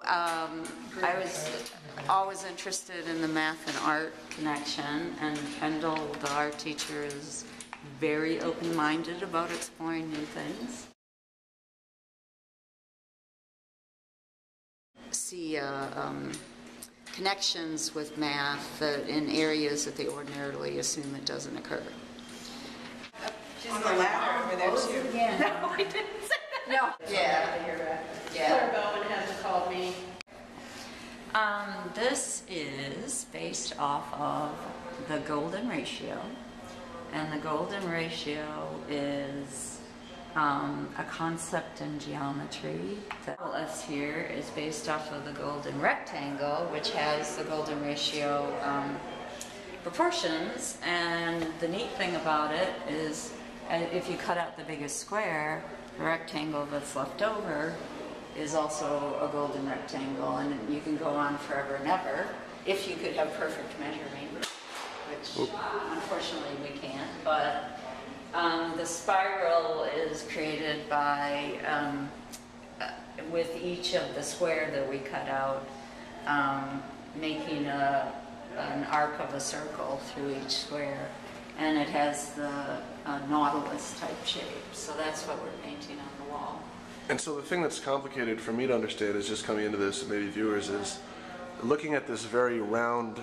I was always interested in the math and art connection, and Kendall, the art teacher, is very open-minded about exploring new things. See connections with math in areas that they ordinarily assume it doesn't occur. She's on the ladder over there too. Again. No, I didn't say that. No. Yeah. Claire Bowen hasn't called me. This is based off of the golden ratio, and the golden ratio is a concept in geometry. The S here is based off of the golden rectangle, which has the golden ratio proportions, and the neat thing about it is if you cut out the biggest square, the rectangle that's left over is also a golden rectangle, and you can go on forever and ever if you could have perfect measuring, which unfortunately we can't. But the spiral is created by with each of the square that we cut out, making an arc of a circle through each square, and it has the nautilus type shape. So that's what we're painting on the wall. And so the thing that's complicated for me to understand is just coming into this, and maybe viewers, is looking at this very round,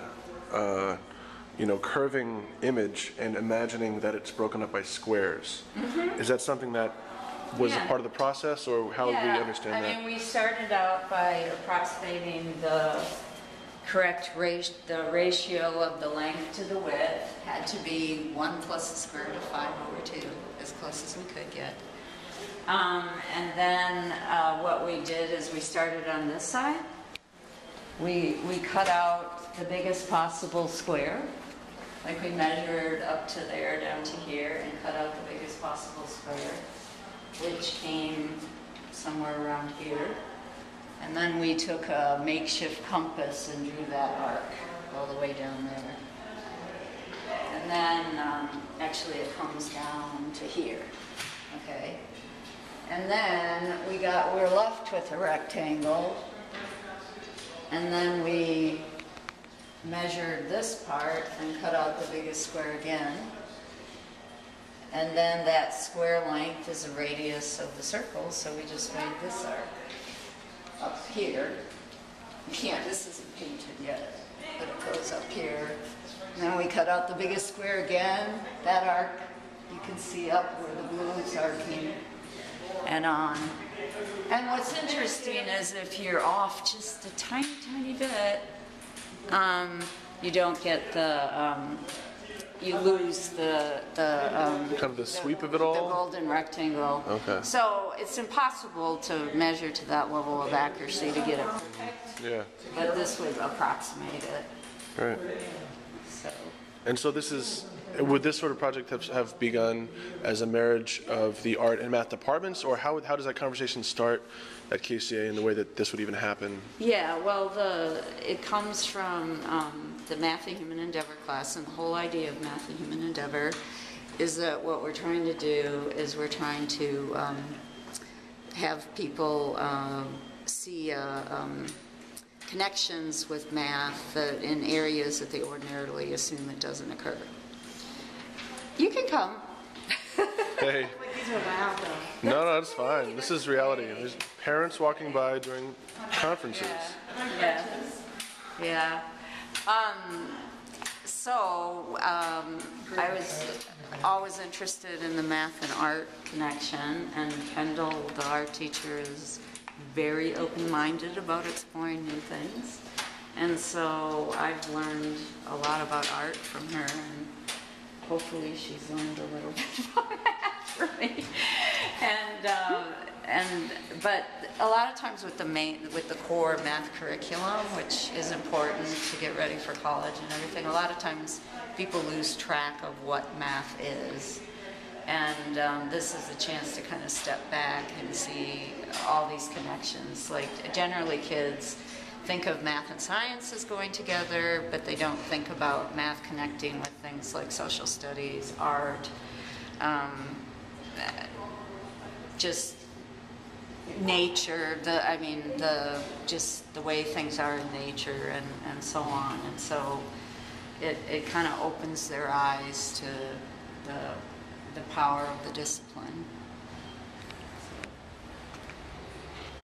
curving image and imagining that it's broken up by squares. Mm-hmm. Is that something that was a part of the process, or how would we understand that? I mean, we started out by approximating the correct ratio of the length to the width. Had to be 1 plus the square root of 5/2, as close as we could get. And then what we did is we started on this side. We cut out the biggest possible square. Like we measured up to there, down to here, and cut out the biggest possible square, which came somewhere around here. And then we took a makeshift compass and drew that arc all the way down there. And then actually it comes down to here, okay? And then we're left with a rectangle, and then we measured this part and cut out the biggest square again. And then that square length is a radius of the circle, so we just made this arc up here. Yeah, this isn't painted yet, but it goes up here. And then we cut out the biggest square again. That arc, you can see up where the blue is arcing and on. And what's interesting is if you're off just a tiny, tiny bit, you don't get the, you lose the kind of the sweep of it all? The golden rectangle. Okay. So it's impossible to measure to that level of accuracy to get it perfect. Yeah. But this would approximate it. Right. So. And so would this sort of project have begun as a marriage of the art and math departments, or how does that conversation start at KCA in the way that this would even happen? Yeah, well, it comes from the Math and Human Endeavor class, and the whole idea of Math and Human Endeavor is that what we're trying to do is we're trying to have people see connections with math in areas that they ordinarily assume it doesn't occur. You can come. Hey. These are loud though. No, that's fine. This is reality. There's parents walking by during conferences. Yeah. Yeah. I was always interested in the math and art connection, and Kendall, the art teacher, is very open-minded about exploring new things. And so I've learned a lot about art from her, and hopefully she's learned a little bit about math from me. But a lot of times with the core math curriculum, which is important to get ready for college and everything, a lot of times people lose track of what math is. And this is a chance to kind of step back and see all these connections. Like generally kids think of math and science as going together, but they don't think about math connecting with things like social studies, art, just nature, just the way things are in nature and so on. And so it kind of opens their eyes to the power of the discipline.